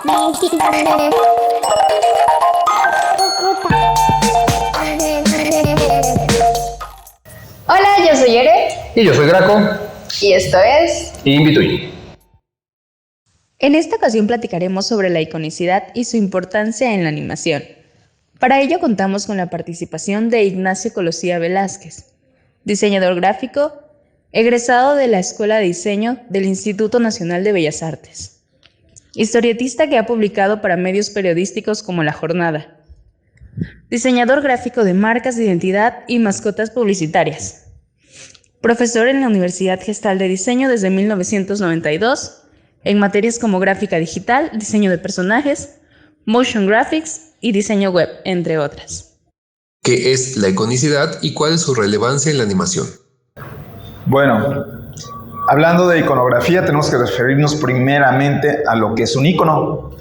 Hola, yo soy Ere. Y yo soy Draco. Y esto es In Between. En esta ocasión platicaremos sobre la iconicidad y su importancia en la animación. Para ello contamos con la participación de Ignacio Colosía Velázquez, diseñador gráfico, egresado de la Escuela de Diseño del Instituto Nacional de Bellas Artes, historietista que ha publicado para medios periodísticos como La Jornada, diseñador gráfico de marcas de identidad y mascotas publicitarias, profesor en la Universidad Gestal de Diseño desde 1992, en materias como gráfica digital, diseño de personajes, motion graphics y diseño web, entre otras. ¿Qué es la iconicidad y cuál es su relevancia en la animación? Bueno, hablando de iconografía, tenemos que referirnos primeramente a lo que es un icono.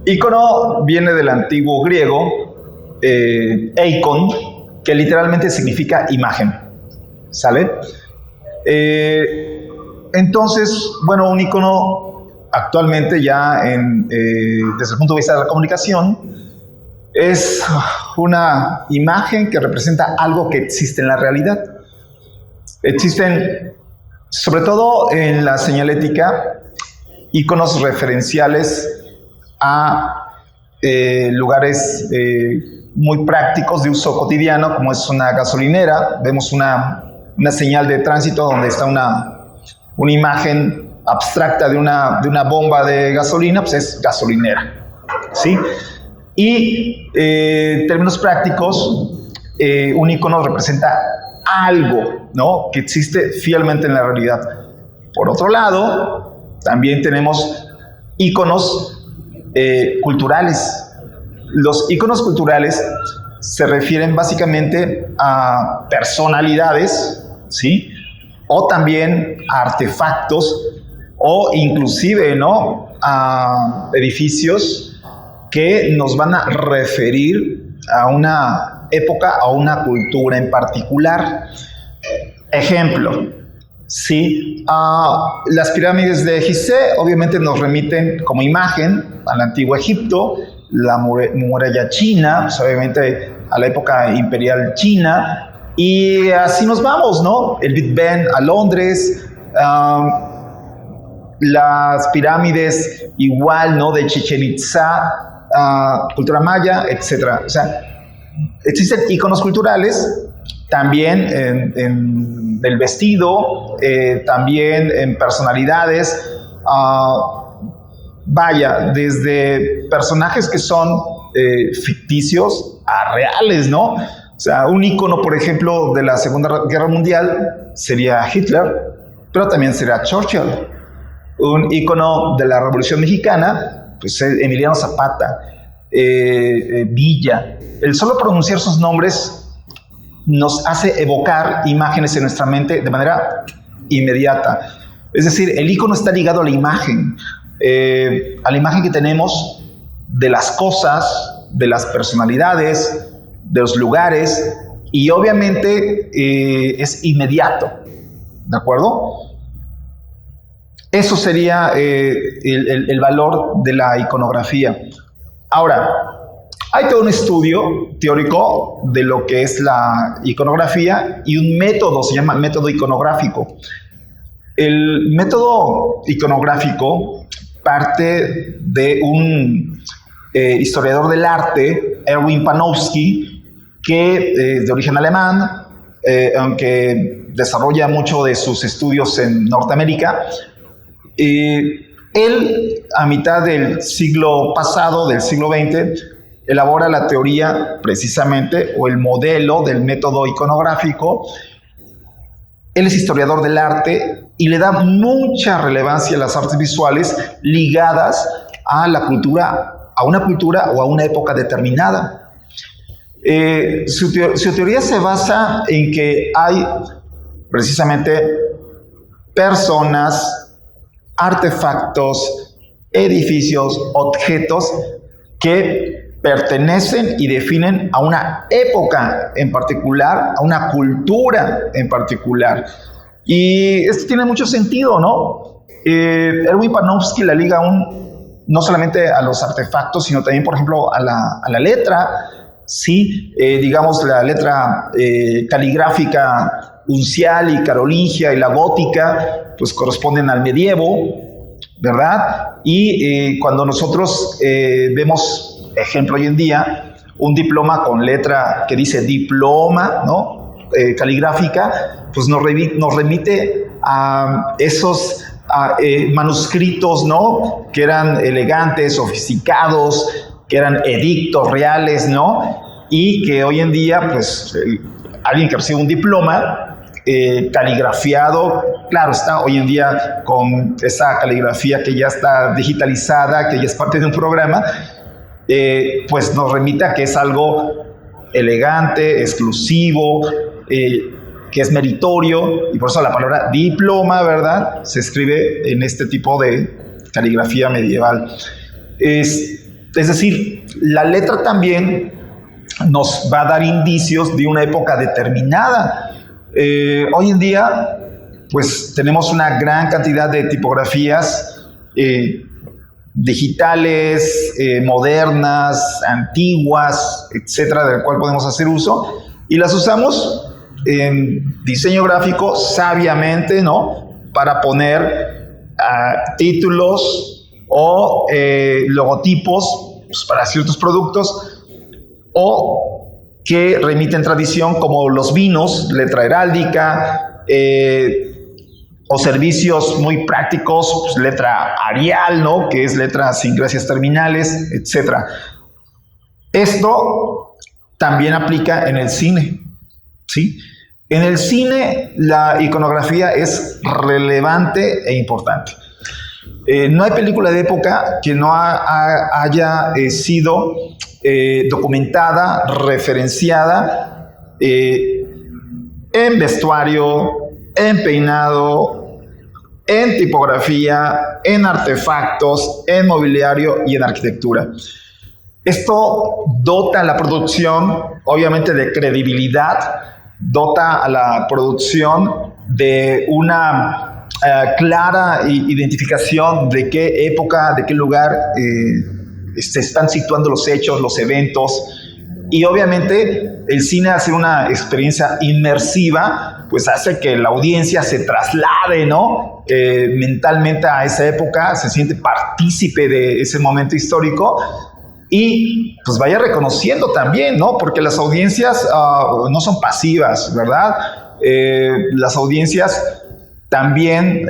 Icono viene del antiguo griego, eikon, que literalmente significa imagen. ¿Sale? Entonces, bueno, un icono actualmente ya desde el punto de vista de la comunicación es una imagen que representa algo que existe en la realidad. Existen, sobre todo en la señalética, iconos referenciales a lugares muy prácticos de uso cotidiano, como es una gasolinera. Vemos una señal de tránsito donde está una imagen abstracta de una bomba de gasolina, pues es gasolinera, ¿sí? Y en términos prácticos, un icono representa algo, ¿no?, que existe fielmente en la realidad. Por otro lado, también tenemos iconos culturales. Los iconos culturales se refieren básicamente a personalidades, ¿sí?, o también a artefactos, o inclusive, ¿no?, a edificios que nos van a referir a una época, a una cultura en particular. Ejemplo, ¿sí? Las pirámides de Gizeh obviamente nos remiten como imagen al antiguo Egipto, la muralla china, pues obviamente a la época imperial china, y así nos vamos, ¿no? El Big Ben a Londres, las pirámides igual, ¿no?, de Chichén Itzá, cultura maya, etc. O sea, existen iconos culturales también en el vestido, también en personalidades, vaya, desde personajes que son ficticios a reales, ¿no? O sea, un icono, por ejemplo, de la Segunda Guerra Mundial sería Hitler, pero también sería Churchill. Un icono de la Revolución Mexicana, pues Emiliano Zapata, Villa. El solo pronunciar sus nombres nos hace evocar imágenes en nuestra mente de manera inmediata. Es decir, el icono está ligado a la imagen que tenemos de las cosas, de las personalidades, de los lugares, y obviamente es inmediato, ¿de acuerdo? Eso sería el valor de la iconografía. Ahora, hay todo un estudio teórico de lo que es la iconografía y un método, se llama método iconográfico. El método iconográfico parte de un historiador del arte, Erwin Panofsky, que es de origen alemán, aunque desarrolla mucho de sus estudios en Norteamérica. Él, a mitad del siglo pasado, del siglo XX, elabora la teoría precisamente, o el modelo del método iconográfico. Él es historiador del arte y le da mucha relevancia a las artes visuales ligadas a la cultura, a una cultura o a una época determinada. Su teoría se basa en que hay precisamente personas, artefactos, edificios, objetos que pertenecen y definen a una época en particular, a una cultura en particular. Y esto tiene mucho sentido, ¿no? Erwin Panofsky la liga a un no solamente a los artefactos, sino también, por ejemplo, a la letra, ¿sí? Digamos, la letra caligráfica uncial y carolingia y la gótica, pues corresponden al medievo, ¿verdad? Y cuando nosotros vemos, ejemplo hoy en día, un diploma con letra que dice diploma, ¿no? Caligráfica, pues nos remite a esos manuscritos, ¿no? Que eran elegantes, sofisticados, que eran edictos reales, ¿no? Y que hoy en día, pues, alguien que recibe un diploma caligrafiado, claro está, hoy en día con esa caligrafía que ya está digitalizada, que ya es parte de un programa, pues nos remite a que es algo elegante, exclusivo, que es meritorio, y por eso la palabra diploma, ¿verdad?, se escribe en este tipo de caligrafía medieval. Es decir, la letra también nos va a dar indicios de una época determinada. Hoy en día, pues tenemos una gran cantidad de tipografías digitales, modernas, antiguas, etcétera, del cual podemos hacer uso, y las usamos en diseño gráfico sabiamente, ¿no?, para poner títulos o logotipos, pues, para ciertos productos, o que remiten tradición, como los vinos, letra heráldica, o servicios muy prácticos, pues, letra Arial, ¿no?, que es letra sin gracias terminales, etc. Esto también aplica en el cine, ¿sí? En el cine la iconografía es relevante e importante. No hay película de época que no haya sido documentada, referenciada en vestuario, en peinado, en tipografía, en artefactos, en mobiliario y en arquitectura. Esto dota a la producción, obviamente, de credibilidad, dota a la producción de una clara identificación de qué época, de qué lugar se están situando los hechos, los eventos. Y obviamente el cine hace una experiencia inmersiva, pues hace que la audiencia se traslade, ¿no?, mentalmente a esa época, se siente partícipe de ese momento histórico y pues vaya reconociendo también, ¿no?, porque las audiencias no son pasivas, ¿verdad? Las audiencias también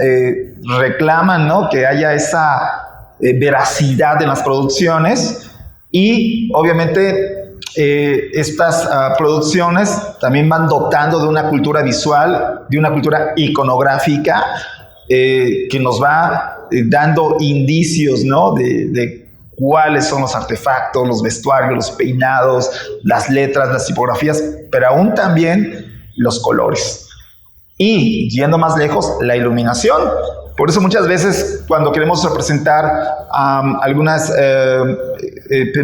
reclaman, ¿no?, que haya esa veracidad en las producciones, y obviamente estas producciones también van dotando de una cultura visual, de una cultura iconográfica, que nos va dando indicios, ¿no?, de cuáles son los artefactos, los vestuarios, los peinados, las letras, las tipografías, pero aún también los colores. Y yendo más lejos, la iluminación. Por eso muchas veces cuando queremos representar algunas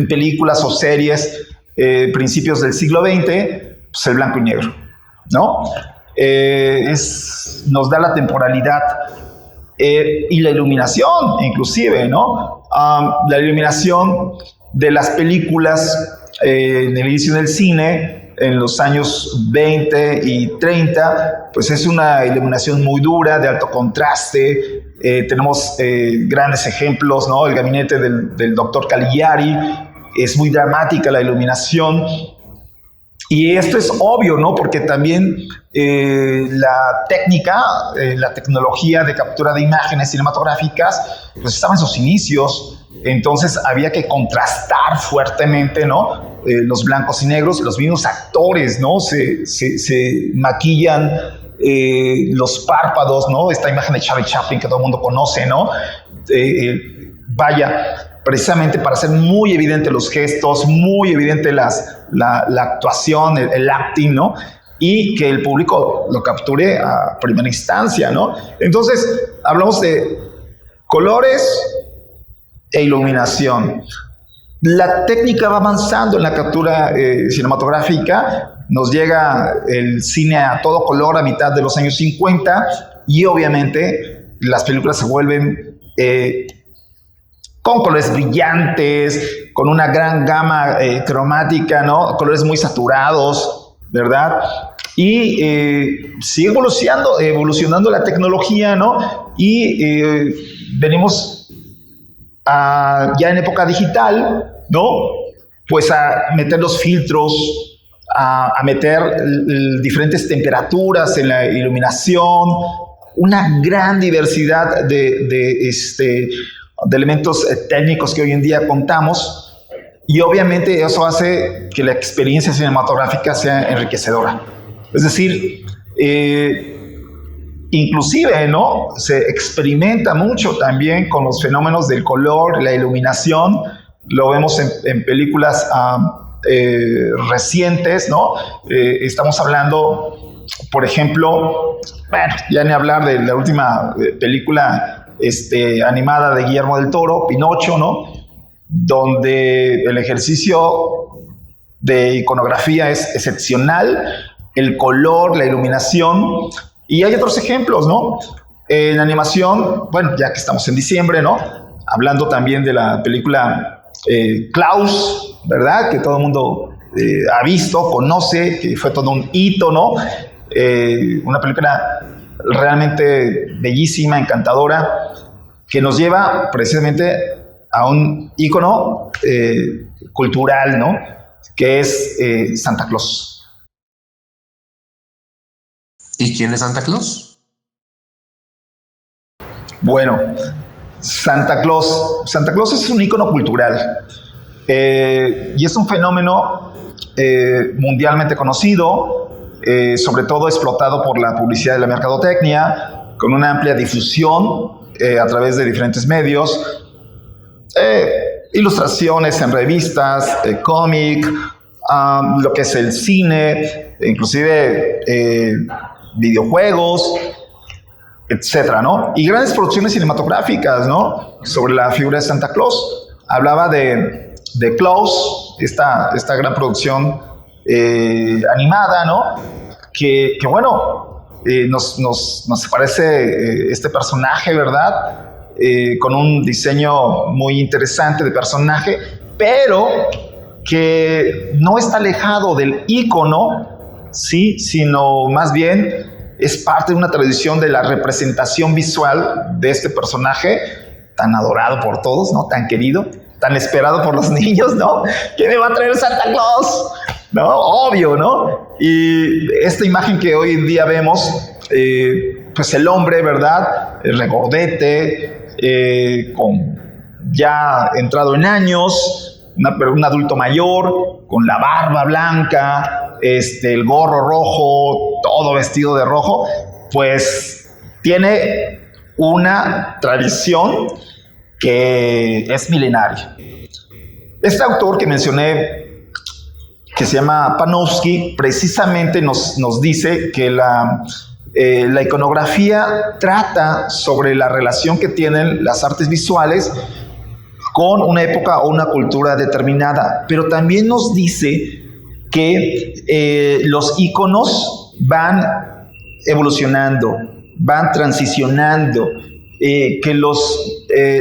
películas o series principios del siglo XX, pues el blanco y negro, ¿no? Nos da la temporalidad y la iluminación, inclusive, ¿no? La iluminación de las películas en el inicio del cine, en los años 20 y 30, pues es una iluminación muy dura, de alto contraste. Tenemos grandes ejemplos, ¿no? El gabinete del doctor Caligari, es muy dramática la iluminación. Y esto es obvio, ¿no? Porque también la técnica, la tecnología de captura de imágenes cinematográficas, pues estaba en sus inicios. Entonces había que contrastar fuertemente, ¿no?, los blancos y negros. Los mismos actores, ¿no?, se maquillan los párpados, ¿no? Esta imagen de Charlie Chaplin que todo el mundo conoce, ¿no? Precisamente para hacer muy evidente los gestos, muy evidente la actuación, el acting, ¿no? Y que el público lo capture a primera instancia, ¿no? Entonces, hablamos de colores e iluminación. La técnica va avanzando en la captura cinematográfica. Nos llega el cine a todo color a mitad de los años 50 y obviamente las películas se vuelven con colores brillantes, con una gran gama cromática, ¿no? Colores muy saturados, ¿verdad? Y sigue evolucionando la tecnología, ¿no? Y venimos ya en época digital, ¿no? Pues a meter los filtros, a meter diferentes temperaturas en la iluminación, una gran diversidad de elementos técnicos que hoy en día contamos, y obviamente eso hace que la experiencia cinematográfica sea enriquecedora. Es decir, inclusive, ¿no? Se experimenta mucho también con los fenómenos del color, la iluminación. Lo vemos en películas recientes, ¿no? Estamos hablando, por ejemplo, bueno, ya ni hablar de la última película animada de Guillermo del Toro, Pinocho, ¿no? Donde el ejercicio de iconografía es excepcional, el color, la iluminación, y hay otros ejemplos, ¿no? En animación, bueno, ya que estamos en diciembre, ¿no? Hablando también de la película Klaus, ¿verdad? Que todo el mundo ha visto, conoce, que fue todo un hito, ¿no? Una película realmente bellísima, encantadora, que nos lleva precisamente a un ícono cultural, ¿no? Que es Santa Claus. ¿Y quién es Santa Claus? Bueno, Santa Claus es un ícono cultural y es un fenómeno mundialmente conocido, sobre todo explotado por la publicidad y la mercadotecnia, con una amplia difusión a través de diferentes medios, ilustraciones en revistas, cómic, lo que es el cine, inclusive videojuegos, etcétera, ¿no? Y grandes producciones cinematográficas, ¿no? Sobre la figura de Santa Claus. Hablaba de Klaus, esta gran producción animada, ¿no? Que bueno, nos parece este personaje, ¿verdad? Con un diseño muy interesante de personaje, pero que no está alejado del ícono, sí, sino más bien es parte de una tradición de la representación visual de este personaje tan adorado por todos, ¿no? Tan querido, tan esperado por los niños, ¿no? ¿Quién me va a traer Santa Claus? ¿No? Obvio, ¿no? Y esta imagen que hoy en día vemos, pues el hombre, ¿verdad? El regordete, con ya entrado en años, un adulto mayor, con la barba blanca, el gorro rojo, todo vestido de rojo, pues tiene una tradición que es milenaria. Este autor que mencioné, que se llama Panofsky, precisamente nos dice que la iconografía trata sobre la relación que tienen las artes visuales con una época o una cultura determinada, pero también nos dice que los íconos van evolucionando, van transicionando, que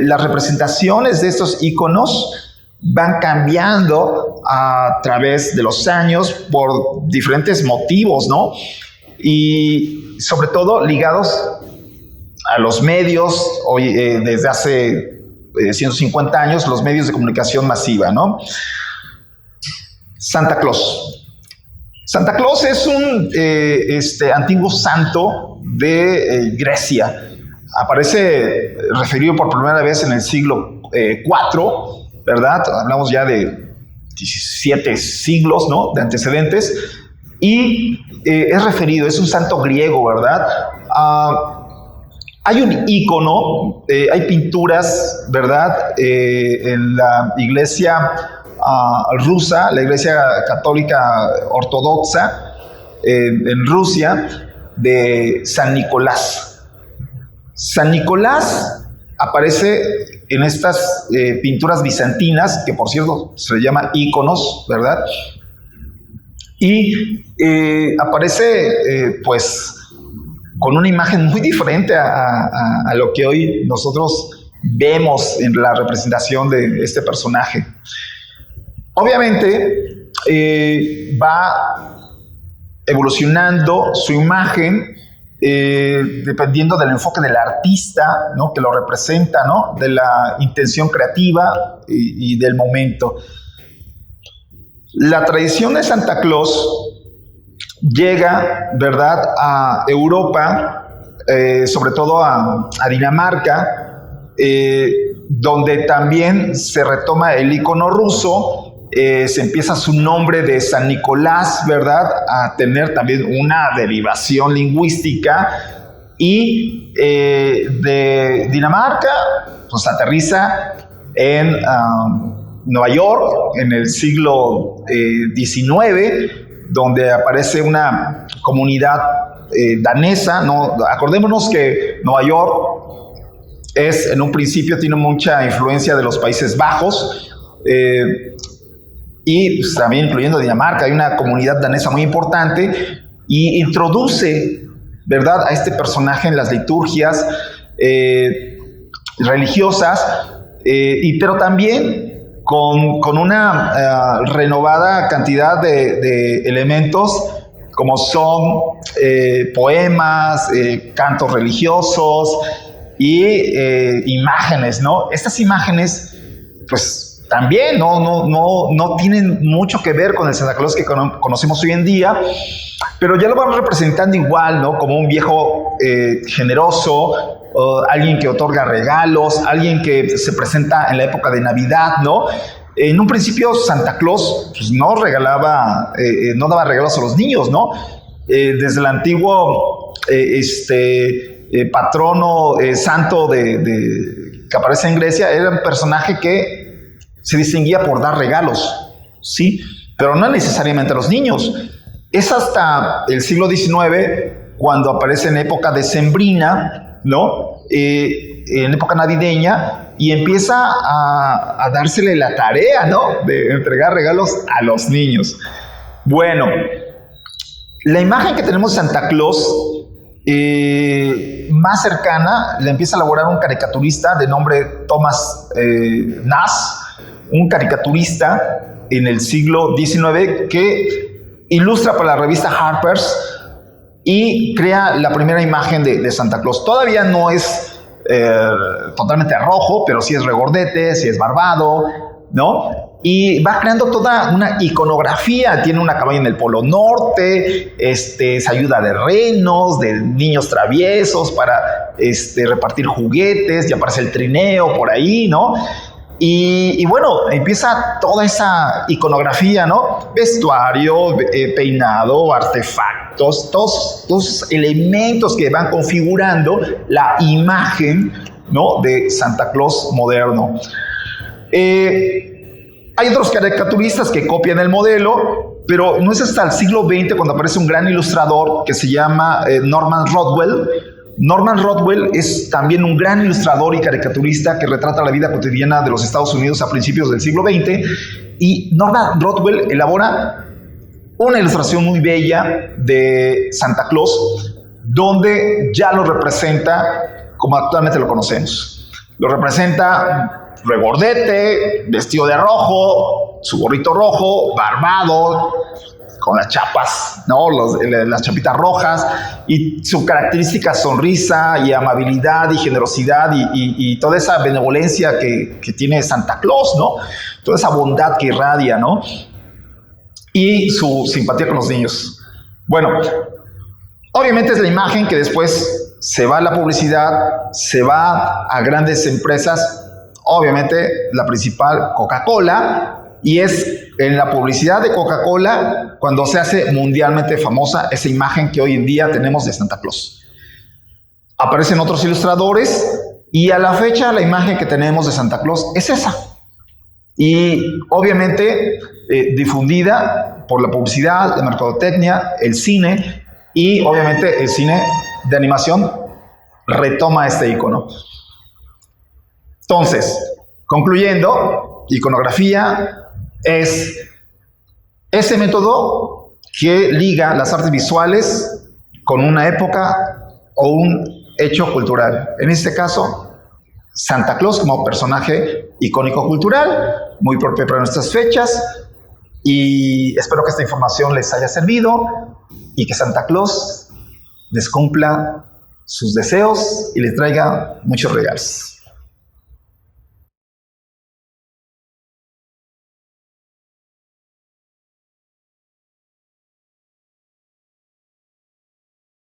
las representaciones de estos íconos van cambiando a través de los años por diferentes motivos, ¿no? Y sobre todo ligados a los medios, hoy desde hace 150 años, los medios de comunicación masiva, ¿no? Santa Claus. Santa Claus es un antiguo santo de Grecia. Aparece referido por primera vez en el siglo IV, ¿verdad? Hablamos ya de 17 siglos, ¿no? De antecedentes. Y es referido, es un santo griego, ¿verdad? Hay un ícono, hay pinturas, ¿verdad? En la iglesia rusa, la iglesia católica ortodoxa en Rusia, de San Nicolás. San Nicolás aparece en estas pinturas bizantinas, que por cierto se le llama íconos, ¿verdad? Y aparece pues con una imagen muy diferente a lo que hoy nosotros vemos en la representación de este personaje. Obviamente va evolucionando su imagen dependiendo del enfoque del artista, ¿no?, que lo representa, ¿no?, de la intención creativa y del momento. La tradición de Santa Claus llega, ¿verdad?, a Europa, sobre todo a Dinamarca, donde también se retoma el icono ruso. Se empieza su nombre de San Nicolás, ¿verdad?, a tener también una derivación lingüística, y de Dinamarca pues aterriza en Nueva York en el siglo XIX, donde aparece una comunidad danesa, ¿no? Acordémonos que Nueva York en un principio tiene mucha influencia de los Países Bajos, y pues, también incluyendo Dinamarca. Hay una comunidad danesa muy importante, y introduce, ¿verdad?, a este personaje en las liturgias religiosas, pero también con una renovada cantidad de elementos, como son poemas, cantos religiosos y imágenes, ¿no? Estas imágenes, pues, también no tienen mucho que ver con el Santa Claus que conocemos hoy en día, pero ya lo vamos representando igual, ¿no?, como un viejo generoso, alguien que otorga regalos, alguien que se presenta en la época de Navidad, ¿no? En un principio Santa Claus pues, no daba regalos a los niños, ¿no? Desde el antiguo patrono santo que aparece en Grecia, era un personaje que se distinguía por dar regalos, ¿sí? Pero no necesariamente a los niños. Es hasta el siglo XIX cuando aparece en época decembrina, ¿no?, en época navideña, y empieza a dársele la tarea, ¿no?, de entregar regalos a los niños. Bueno, la imagen que tenemos de Santa Claus más cercana la empieza a elaborar un caricaturista de nombre Thomas Nast, un caricaturista en el siglo XIX que ilustra para la revista Harper's y crea la primera imagen de Santa Claus. Todavía no es totalmente rojo, pero sí es regordete, sí es barbado, ¿no? Y va creando toda una iconografía. Tiene una cabaña en el Polo Norte, se ayuda de renos, de niños traviesos para repartir juguetes, y aparece el trineo por ahí, ¿no? Y bueno, empieza toda esa iconografía, ¿no? Vestuario, peinado, artefactos, todos elementos que van configurando la imagen, ¿no?, de Santa Claus moderno. Hay otros caricaturistas que copian el modelo, pero no es hasta el siglo XX cuando aparece un gran ilustrador que se llama Norman Rockwell. Norman Rockwell es también un gran ilustrador y caricaturista que retrata la vida cotidiana de los Estados Unidos a principios del siglo XX, y Norman Rockwell elabora una ilustración muy bella de Santa Claus, donde ya lo representa como actualmente lo conocemos. Lo representa regordete, vestido de rojo, su gorrito rojo, barbado, con las chapas, ¿no?, las chapitas rojas, y su característica sonrisa y amabilidad y generosidad y toda esa benevolencia que tiene Santa Claus, ¿no? Toda esa bondad que irradia, ¿no? Y su simpatía con los niños. Bueno, obviamente es la imagen que después se va a la publicidad, se va a grandes empresas, obviamente la principal, Coca-Cola, y es en la publicidad de Coca-Cola cuando se hace mundialmente famosa esa imagen que hoy en día tenemos de Santa Claus. Aparecen otros ilustradores y a la fecha la imagen que tenemos de Santa Claus es esa. Y obviamente difundida por la publicidad, la mercadotecnia, el cine, y obviamente el cine de animación retoma este icono. Entonces, concluyendo, iconografía es ese método que liga las artes visuales con una época o un hecho cultural. En este caso, Santa Claus como personaje icónico cultural, muy propio para nuestras fechas. Y espero que esta información les haya servido y que Santa Claus les cumpla sus deseos y les traiga muchos regalos.